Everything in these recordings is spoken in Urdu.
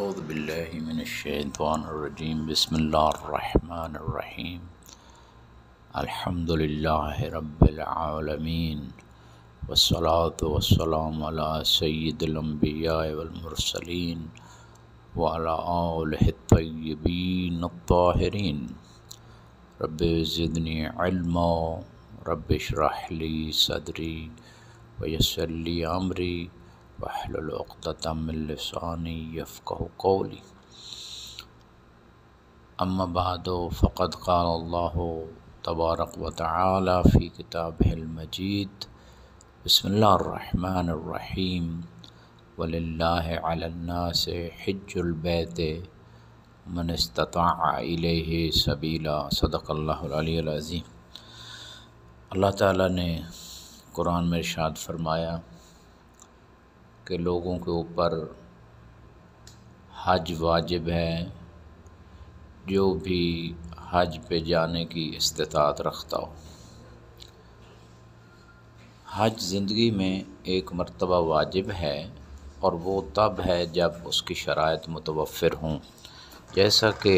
اعوذ باللہ من الشیطان الرجیم بسم اللہ الرحمن الرحیم الحمد للہ رب العالمین والصلاة والسلام علی سید الانبیاء والمرسلین وعلی آلہ الطیبین الطاہرین رب زدنی علما رب اشرح لی صدری ویسر لی امری واحلل عقدۃ من لسانی یفقهوا قولی اما بعد فقد قال اللہ تبارک و تعالی فی کتابہ المجید بسم اللہ الرحمن الرحیم وللہ علی الناس حج البیت من استطاع الیہ سبیلا صدق اللہ العلی العظیم۔ اللہ تعالیٰ نے قرآن میں ارشاد فرمایا کہ لوگوں کے اوپر حج واجب ہے جو بھی حج پہ جانے کی استطاعت رکھتا ہو۔ حج زندگی میں ایک مرتبہ واجب ہے اور وہ تب ہے جب اس کی شرائط متوفر ہوں، جیسا کہ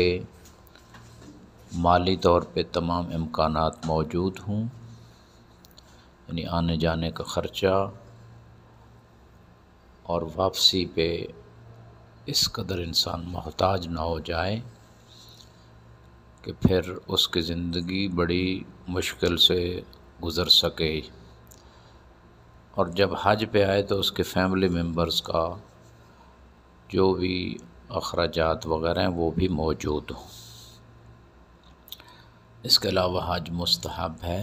مالی طور پہ تمام امکانات موجود ہوں، یعنی آنے جانے کا خرچہ اور واپسی پہ اس قدر انسان محتاج نہ ہو جائے کہ پھر اس کی زندگی بڑی مشکل سے گزر سکے، اور جب حج پہ آئے تو اس کے فیملی ممبرز کا جو بھی اخراجات وغیرہ ہیں وہ بھی موجود ہوں۔ اس کے علاوہ حج مستحب ہے،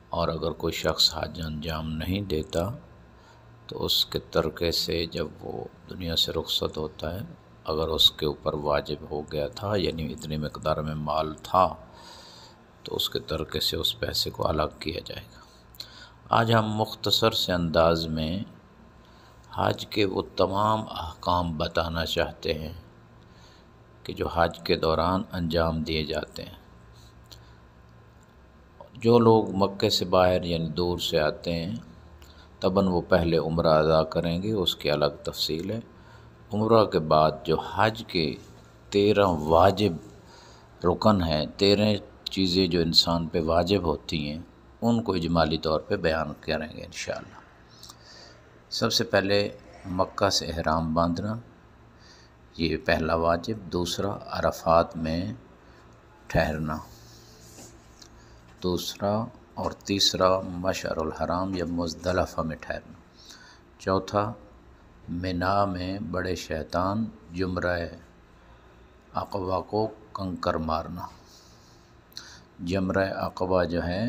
اور اگر کوئی شخص حج انجام نہیں دیتا تو اس کے ترکے سے جب وہ دنیا سے رخصت ہوتا ہے، اگر اس کے اوپر واجب ہو گیا تھا یعنی اتنی مقدار میں مال تھا تو اس کے ترکے سے اس پیسے کو الگ کیا جائے گا۔ آج ہم مختصر سے انداز میں حج کے وہ تمام احکام بتانا چاہتے ہیں کہ جو حج کے دوران انجام دیے جاتے ہیں۔ جو لوگ مکے سے باہر یعنی دور سے آتے ہیں تباً وہ پہلے عمرہ ادا کریں گے، اس کی الگ تفصیل ہے۔ عمرہ کے بعد جو حج کے 13 واجب رکن ہیں، 13 چیزیں جو انسان پہ واجب ہوتی ہیں، ان کو اجمالی طور پہ بیان کریں گے انشاءاللہ۔ سب سے پہلے مکہ سے احرام باندھنا، یہ پہلا واجب۔ دوسرا عرفات میں ٹھہرنا، دوسرا اور تیسرا مشعر الحرام یا مزدلفہ میں ٹھہرنا۔ چوتھا منا میں بڑے شیطان جمرہ عقبہ کو کنکر مارنا۔ جمرہ عقبہ جو ہے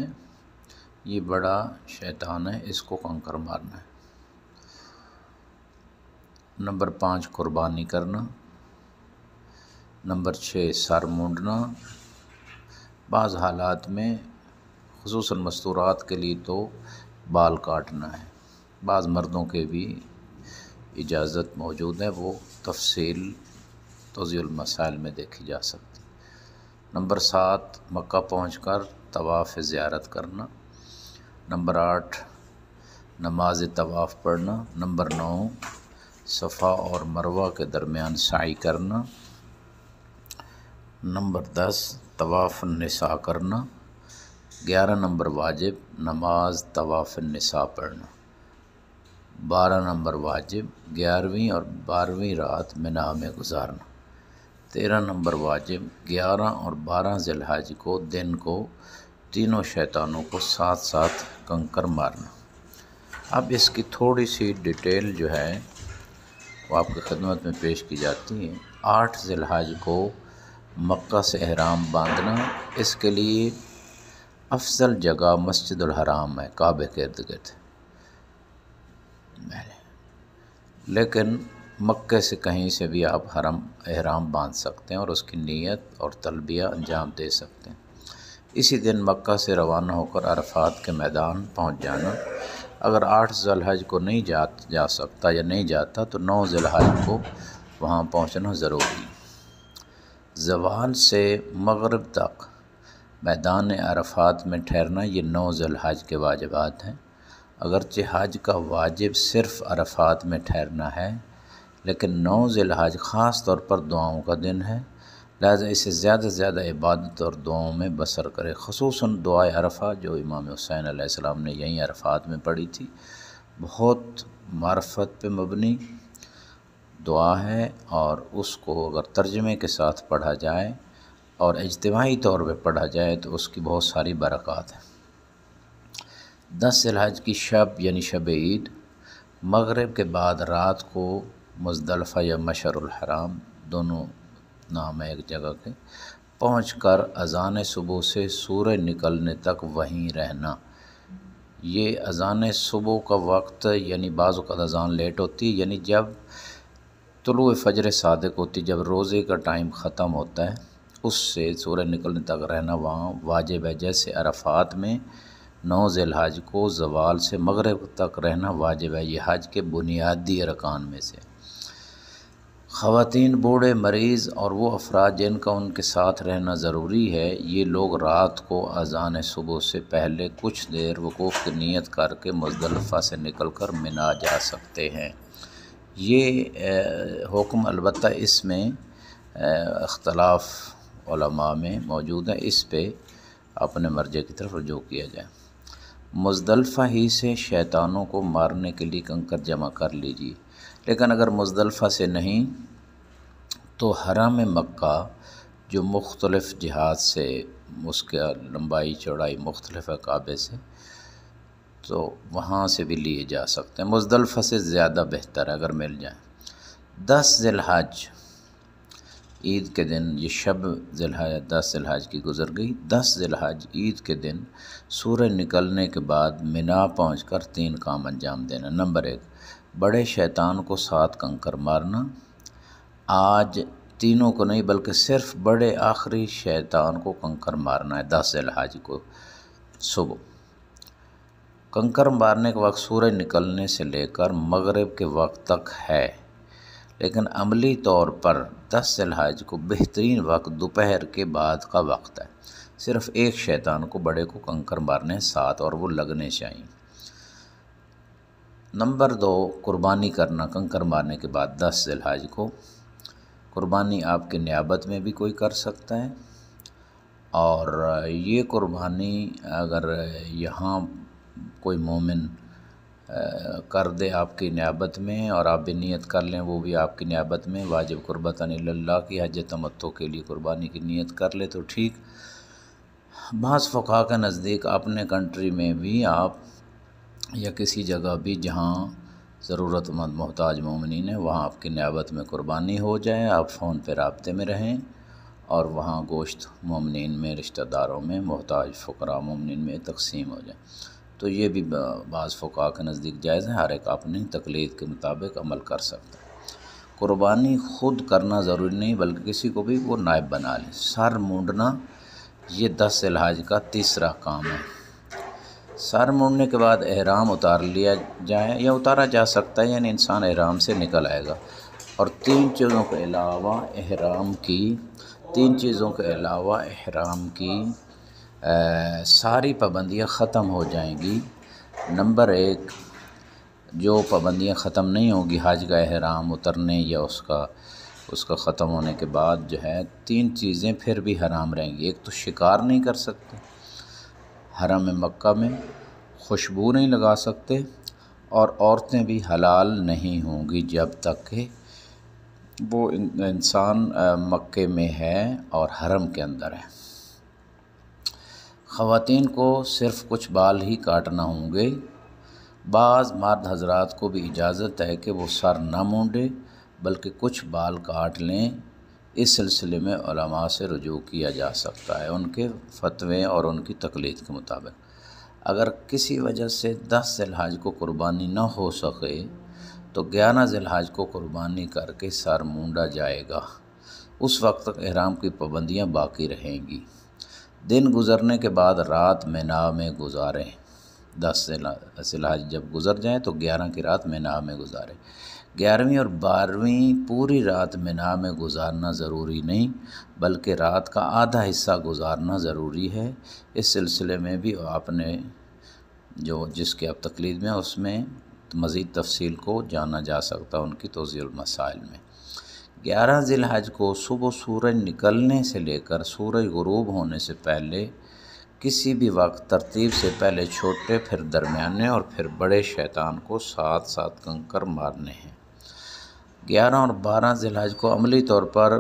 یہ بڑا شیطان ہے، اس کو کنکر مارنا ہے۔ نمبر 5 قربانی کرنا۔ نمبر 6 سر مونڈنا۔ بعض حالات میں خصوصاً مستورات کے لیے تو بال کاٹنا ہے، بعض مردوں کے بھی اجازت موجود ہے، وہ تفصیل توضیح المسائل میں دیکھی جا سکتی۔ نمبر 7 مکہ پہنچ کر طواف زیارت کرنا۔ نمبر 8 نماز طواف پڑھنا۔ نمبر 9 صفا اور مروہ کے درمیان سعی کرنا۔ نمبر 10 طواف النساء کرنا۔ 11 نمبر واجب نماز طواف النساء پڑھنا۔ 12 نمبر واجب 11ویں اور 12ویں رات منا میں گزارنا۔ 13 نمبر واجب 11 اور 12 ذی الحجہ کو دن کو تینوں شیطانوں کو ساتھ ساتھ کنکر مارنا۔ اب اس کی تھوڑی سی ڈیٹیل جو ہے وہ آپ کی خدمت میں پیش کی جاتی ہے۔ 8 ذی الحجہ کو مکہ سے احرام باندھنا، اس کے لیے افضل جگہ مسجد الحرام ہے، کعبے کے ارد گرد، لیکن مکے سے کہیں سے بھی آپ احرام باندھ سکتے ہیں اور اس کی نیت اور تلبیہ انجام دے سکتے ہیں۔ اسی دن مکہ سے روانہ ہو کر عرفات کے میدان پہنچ جانا۔ اگر 8 ذی الحجہ کو نہیں جا سکتا یا نہیں جاتا تو 9 ذی الحجہ کو وہاں پہنچنا ضروری ہے۔ زوال سے مغرب تک میدان عرفات میں ٹھہرنا، یہ 9 ذی الحجہ کے واجبات ہیں۔ اگرچہ حج کا واجب صرف عرفات میں ٹھہرنا ہے، لیکن 9 ذی الحج خاص طور پر دعاؤں کا دن ہے، لہٰذا اسے زیادہ سے زیادہ عبادت اور دعاؤں میں بسر کرے، خصوصاً دعائے عرفہ جو امام حسین علیہ السلام نے یہیں عرفات میں پڑھی تھی۔ بہت معرفت پہ مبنی دعا ہے، اور اس کو اگر ترجمے کے ساتھ پڑھا جائے اور اجتماعی طور پہ پڑھا جائے تو اس کی بہت ساری برکات ہیں۔ 10 ذی الحج کی شب یعنی شب عید، مغرب کے بعد رات کو مزدلفہ یا مشعر الحرام، دونوں نام ہے ایک جگہ کے، پہنچ کر اذان صبح سے سورج نکلنے تک وہیں رہنا۔ یہ اذان صبح کا وقت یعنی بعض اوقات اذان لیٹ ہوتی ہے، یعنی جب طلوع فجر صادق ہوتی، جب روزے کا ٹائم ختم ہوتا ہے، اس سے سورج نکلنے تک رہنا وہاں واجب ہے۔ جیسے عرفات میں 9 ذی الحج کو زوال سے مغرب تک رہنا واجب ہے، یہ حج کے بنیادی ارکان میں سے۔ خواتین، بوڑھے، مریض اور وہ افراد جن کا ان کے ساتھ رہنا ضروری ہے، یہ لوگ رات کو اذان صبح سے پہلے کچھ دیر وقوف کی نیت کر کے مزدلفہ سے نکل کر منا جا سکتے ہیں۔ یہ حکم البتہ اس میں اختلاف علماء میں موجود ہے، اس پہ اپنے مرجع کی طرف رجوع کیا جائے۔ مزدلفہ ہی سے شیطانوں کو مارنے کے لیے کنکر جمع کر لیجیے، لیکن اگر مزدلفہ سے نہیں تو حرم مکہ جو مختلف جہات سے اس کے لمبائی چوڑائی مختلف ہے کعبے سے، تو وہاں سے بھی لیے جا سکتے ہیں۔ مزدلفہ سے زیادہ بہتر ہے اگر مل جائیں۔ 10 ذی الحج عید کے دن، یہ شب ذی الحج 10 ذی الحج کی گزر گئی۔ 10 ذی الحج عید کے دن سورج نکلنے کے بعد منا پہنچ کر 3 کام انجام دینا۔ نمبر 1، بڑے شیطان کو 7 کنکر مارنا۔ آج تینوں کو نہیں بلکہ صرف بڑے آخری شیطان کو کنکر مارنا ہے 10 ذی الحج کو صبح۔ کنکر مارنے کے وقت سورج نکلنے سے لے کر مغرب کے وقت تک ہے، لیکن عملی طور پر 10 ذی الحج کو بہترین وقت دوپہر کے بعد کا وقت ہے۔ صرف ایک شیطان کو بڑے کو کنکر مارنے 7 اور وہ لگنے چاہئیں۔ نمبر 2، قربانی کرنا کنکر مارنے کے بعد 10 ذی الحج کو۔ قربانی آپ کے نیابت میں بھی کوئی کر سکتا ہے، اور یہ قربانی اگر یہاں کوئی مومن کر دے آپ کی نیابت میں اور آپ بھی نیت کر لیں، وہ بھی آپ کی نیابت میں واجب قربتاً اللہ کی حج تمتع کے لیے قربانی کی نیت کر لے تو ٹھیک۔ بعض فقہا کے نزدیک اپنے کنٹری میں بھی آپ یا کسی جگہ بھی جہاں ضرورت مند محتاج مومنین ہیں، وہاں آپ کی نیابت میں قربانی ہو جائے، آپ فون پہ رابطے میں رہیں اور وہاں گوشت مومنین میں، رشتہ داروں میں، محتاج فقراء مومنین میں تقسیم ہو جائے، تو یہ بھی بعض فقہا کے نزدیک جائز ہے۔ ہر ایک اپنی تقلید کے مطابق عمل کر سکتا ہے۔ قربانی خود کرنا ضروری نہیں بلکہ کسی کو بھی وہ نائب بنا لیں۔ سر مونڈنا یہ 10 ذی الحج کا تیسرا کام ہے۔ سر مونڈنے کے بعد احرام اتار لیا جائے یا اتارا جا سکتا ہے، یعنی انسان احرام سے نکل آئے گا، اور 3 چیزوں کے علاوہ احرام کی ساری پابندیاں ختم ہو جائیں گی۔ نمبر 1، جو پابندیاں ختم نہیں ہوں گی حج کا احرام اترنے یا اس کا ختم ہونے کے بعد جو ہے 3 چیزیں پھر بھی حرام رہیں گی۔ ایک تو شکار نہیں کر سکتے حرم مکہ میں، خوشبو نہیں لگا سکتے، اور عورتیں بھی حلال نہیں ہوں گی جب تک کہ وہ انسان مکے میں ہے اور حرم کے اندر ہے۔ خواتین کو صرف کچھ بال ہی کاٹنا ہوں گے۔ بعض مرد حضرات کو بھی اجازت ہے کہ وہ سر نہ مونڈے بلکہ کچھ بال کاٹ لیں۔ اس سلسلے میں علماء سے رجوع کیا جا سکتا ہے ان کے فتوے اور ان کی تقلید کے مطابق۔ اگر کسی وجہ سے 10 ذی الحج کو قربانی نہ ہو سکے تو 11 ذی الحج کو قربانی کر کے سر مونڈا جائے گا، اس وقت تک احرام کی پابندیاں باقی رہیں گی۔ دن گزرنے کے بعد رات منا میں گزاریں۔ 10 ذی الحج جب گزر جائیں تو 11 کی رات منا میں گزاریں۔ 11ویں اور 12ویں پوری رات منا میں گزارنا ضروری نہیں بلکہ رات کا آدھا حصہ گزارنا ضروری ہے۔ اس سلسلے میں بھی آپ نے جس کے آپ تقلید میں اس میں مزید تفصیل کو جانا جا سکتا ہے ان کی توضیح المسائل میں۔ 11 ذی الحج کو صبح سورج نکلنے سے لے کر سورج غروب ہونے سے پہلے کسی بھی وقت ترتیب سے پہلے چھوٹے، پھر درمیانے اور پھر بڑے شیطان کو ساتھ ساتھ کنکر مارنے ہیں۔ 11 اور 12 ذی الحج کو عملی طور پر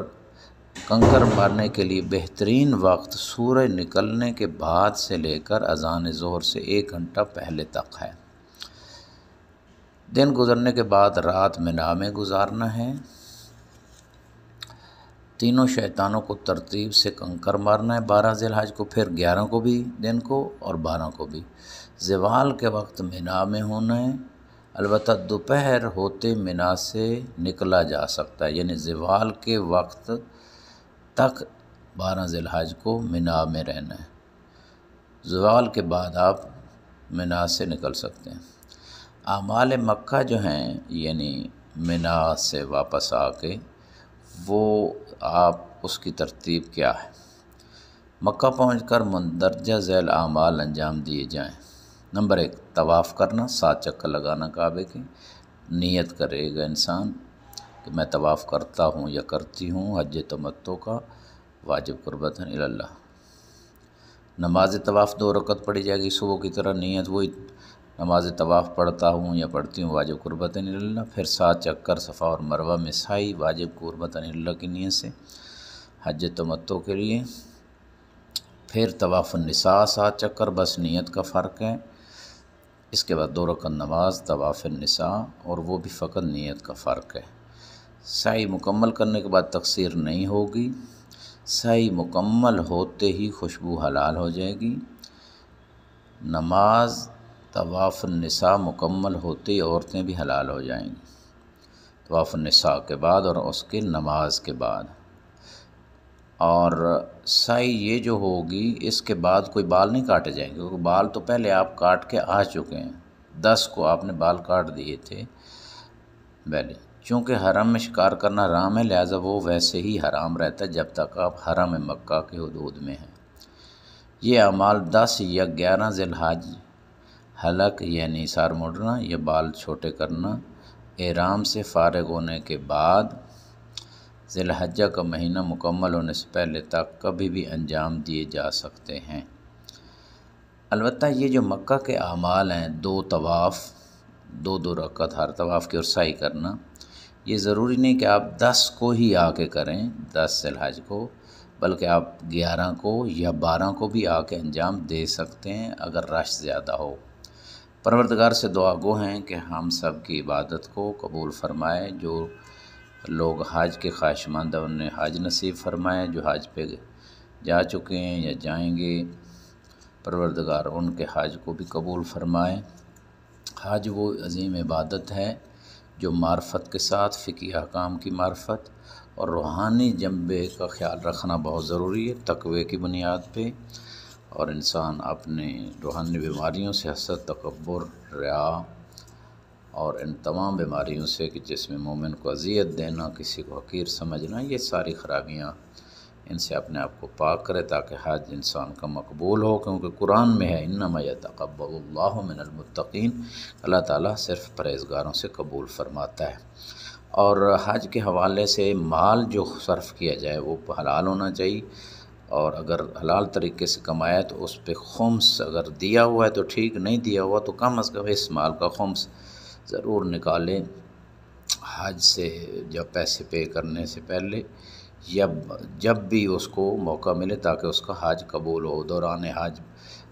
کنکر مارنے کے لیے بہترین وقت سورج نکلنے کے بعد سے لے کر اذان ظہر سے 1 گھنٹہ پہلے تک ہے۔ دن گزرنے کے بعد رات مینا میں گزارنا ہے۔ تینوں شیطانوں کو ترتیب سے کنکر مارنا ہے 12 ذی الحج کو، پھر 11 کو بھی دن کو اور 12 کو بھی۔ زوال کے وقت مینا میں ہونا ہے، البتہ دوپہر ہوتے مینا سے نکلا جا سکتا ہے، یعنی زوال کے وقت تک 12 ذی الحج کو مینا میں رہنا ہے۔ زوال کے بعد آپ مینا سے نکل سکتے ہیں۔ اعمال مکہ جو ہیں یعنی مینا سے واپس آ کے وہ آپ اس کی ترتیب کیا ہے؟ مکہ پہنچ کر مندرجہ ذیل اعمال انجام دیے جائیں۔ نمبر 1، طواف کرنا، 7 چکر لگانا کعبے کے۔ نیت کرے گا انسان کہ میں طواف کرتا ہوں یا کرتی ہوں حج تمتع کا، واجب قربتاً اللہ۔ نماز طواف 2 رکعت پڑھی جائے گی صبح کی طرح، نیت وہی نماز طواف پڑھتا ہوں یا پڑھتی ہوں واجب قربتاً اللہ۔ پھر 7 چکر صفا اور مروہ میں سعی واجب قربتاً اللہ کی نیت سے حج تمتع کے لیے۔ پھر طواف النساء 7 چکر، بس نیت کا فرق ہے۔ اس کے بعد 2 رکعت نماز طواف النساء، اور وہ بھی فقط نیت کا فرق ہے۔ سعی مکمل کرنے کے بعد تقصیر نہیں ہوگی، سعی مکمل ہوتے ہی خوشبو حلال ہو جائے گی۔ نماز طواف النساء مکمل ہوتے ہی عورتیں بھی حلال ہو جائیں گی، طواف النساء کے بعد اور اس کے نماز کے بعد۔ اور سعی یہ جو ہوگی اس کے بعد کوئی بال نہیں کاٹے جائیں گے، کیونکہ بال تو پہلے آپ کاٹ کے آ چکے ہیں، 10 کو آپ نے بال کاٹ دیے تھے پہلے۔ چونکہ حرم میں شکار کرنا حرام ہے، لہٰذا وہ ویسے ہی حرام رہتا ہے جب تک آپ حرم مکہ کے حدود میں ہیں۔ یہ اعمال 10 یا 11 ذی الحج حلق یعنی سار موڑنا یا بال چھوٹے کرنا احرام سے فارغ ہونے کے بعد ذی الحجہ کا مہینہ مکمل ہونے سے پہلے تک کبھی بھی انجام دیے جا سکتے ہیں۔ البتہ یہ جو مکہ کے اعمال ہیں، 2 طواف، 2 رکعت ہر طواف کی اور سعی کرنا، یہ ضروری نہیں کہ آپ 10 کو ہی آ کے کریں، 10 ذی الحج کو، بلکہ آپ 11 کو یا 12 کو بھی آ کے انجام دے سکتے ہیں اگر رش زیادہ ہو۔ پروردگار سے دعا گو ہیں کہ ہم سب کی عبادت کو قبول فرمائے۔ جو لوگ حج کے خواہشمند ہیں انہیں حج نصیب فرمائے، جو حج پہ جا چکے ہیں یا جائیں گے پروردگار ان کے حج کو بھی قبول فرمائے۔ حج وہ عظیم عبادت ہے جو معرفت کے ساتھ فقہی احکام کی معرفت اور روحانی جنبے کا خیال رکھنا بہت ضروری ہے، تقوی کی بنیاد پہ، اور انسان اپنے روحانی بیماریوں سے حسد، تکبر، ریا اور ان تمام بیماریوں سے کہ جس میں مومن کو اذیت دینا، کسی کو حقیر سمجھنا، یہ ساری خرابیاں ان سے اپنے آپ کو پاک کرے تاکہ حج انسان کا مقبول ہو، کیونکہ قرآن میں ہے انما یتقبل اللہ من المتقین، اللہ تعالیٰ صرف پرہیزگاروں سے قبول فرماتا ہے۔ اور حج کے حوالے سے مال جو صرف کیا جائے وہ حلال ہونا چاہیے، اور اگر حلال طریقے سے کمایا تو اس پہ خمس اگر دیا ہوا ہے تو ٹھیک، نہیں دیا ہوا تو کم از کم اس مال کا خمس ضرور نکالیں حج سے، جب پیسے پے کرنے سے پہلے یا جب بھی اس کو موقع ملے تاکہ اس کا حج قبول ہو۔ دوران حج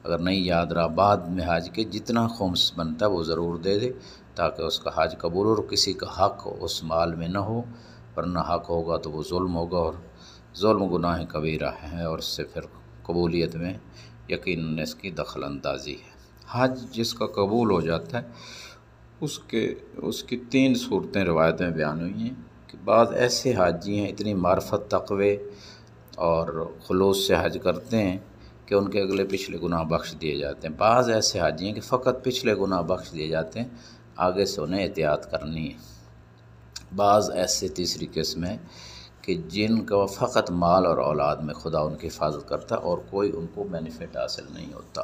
اگر نہیں یاد رہا، بعد میں حج کے جتنا خمس بنتا ہے وہ ضرور دے دے تاکہ اس کا حج قبول ہو اور کسی کا حق اس مال میں نہ ہو، ورنہ حق ہوگا تو وہ ظلم ہوگا، اور ظلم گناہ کبیرہ ہے اور اس سے پھر قبولیت میں یقیناً اس کی دخل اندازی ہے۔ حج جس کا قبول ہو جاتا ہے اس کی 3 صورتیں روایت میں بیان ہوئی ہیں کہ بعض ایسے حاجی ہیں اتنی معرفت، تقوی اور خلوص سے حج کرتے ہیں کہ ان کے اگلے پچھلے گناہ بخش دیے جاتے ہیں۔ بعض ایسے حاجی ہیں کہ فقط پچھلے گناہ بخش دیے جاتے ہیں، آگے سے انہیں احتیاط کرنی ہے۔ بعض ایسے تیسری قسم ہے کہ جن کا فقط مال اور اولاد میں خدا ان کی حفاظت کرتا اور کوئی ان کو بینیفٹ حاصل نہیں ہوتا۔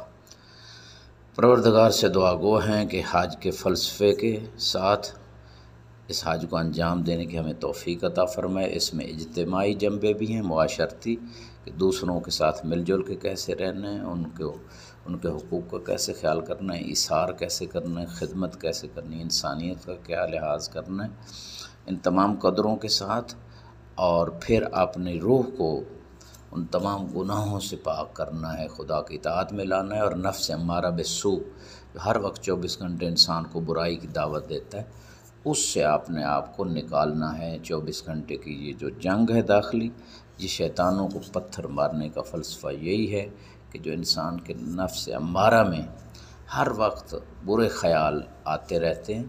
پروردگار سے دعا گو ہیں کہ حج کے فلسفے کے ساتھ اس حج کو انجام دینے کی ہمیں توفیق عطا فرمائے۔ اس میں اجتماعی جنبے بھی ہیں، معاشرتی، کہ دوسروں کے ساتھ مل جل کے کیسے رہنا ہے، ان کے حقوق کا کیسے خیال کرنا ہے، ایثار کیسے کرنا ہے، خدمت کیسے کرنی ہے، انسانیت کا کیا لحاظ کرنا ہے، ان تمام قدروں کے ساتھ، اور پھر اپنی روح کو ان تمام گناہوں سے پاک کرنا ہے، خدا کی اطاعت میں لانا ہے، اور نفس امارہ بالسوء جو ہر وقت 24 گھنٹے انسان کو برائی کی دعوت دیتا ہے، اس سے اپنے آپ کو نکالنا ہے۔ 24 گھنٹے کی یہ جو جنگ ہے داخلی، یہ شیطانوں کو پتھر مارنے کا فلسفہ یہی ہے کہ جو انسان کے نفس امارہ میں ہر وقت برے خیال آتے رہتے ہیں،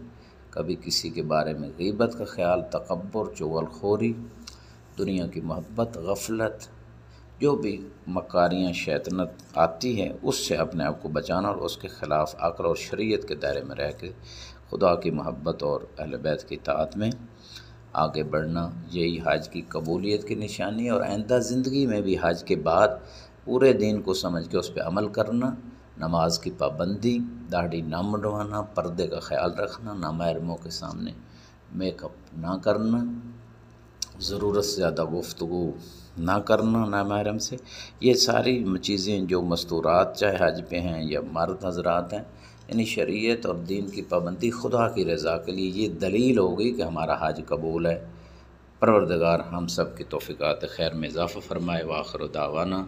کبھی کسی کے بارے میں غیبت کا خیال، تکبر، چغلخوری، دنیا کی محبت، غفلت، جو بھی مکاریاں شیطنت آتی ہیں اس سے اپنے آپ کو بچانا، اور اس کے خلاف عقل اور شریعت کے دائرے میں رہ کے خدا کی محبت اور اہل بیت کی اطاعت میں آگے بڑھنا، یہی حج کی قبولیت کی نشانی ہے۔ اور آئندہ زندگی میں بھی حج کے بعد پورے دین کو سمجھ کے اس پہ عمل کرنا، نماز کی پابندی، داڑھی نہ منڈوانا، پردے کا خیال رکھنا، نامحرموں کے سامنے میک اپ نہ کرنا، ضرورت سے زیادہ گفتگو نہ کرنا نامحرم سے، یہ ساری چیزیں جو مستورات چاہے حج پہ ہیں یا مرد حضرات ہیں، یعنی شریعت اور دین کی پابندی خدا کی رضا کے لیے، یہ دلیل ہوگی کہ ہمارا حج قبول ہے۔ پروردگار ہم سب کی توفیقات خیر میں اضافہ فرمائے۔ وآخر دعوانا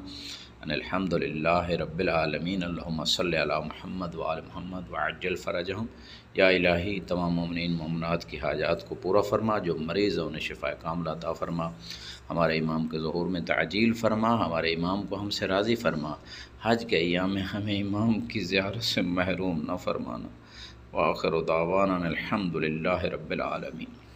ان الحمد للہ رب العالمین۔ اللہم صلی علی محمد وآل محمد وعجل فرجہم۔ یا الہی تمام مومنین مومنات کی حاجات کو پورا فرما، جو مریض ہیں انہیں شفا کاملہ عطا فرما، ہمارے امام کے ظہور میں تعجیل فرما، ہمارے امام کو ہم سے راضی فرما، حج کے ایام میں ہمیں امام کی زیارت سے محروم نہ فرمانا۔ وآخر دعوانا الحمد للہ رب العالمین۔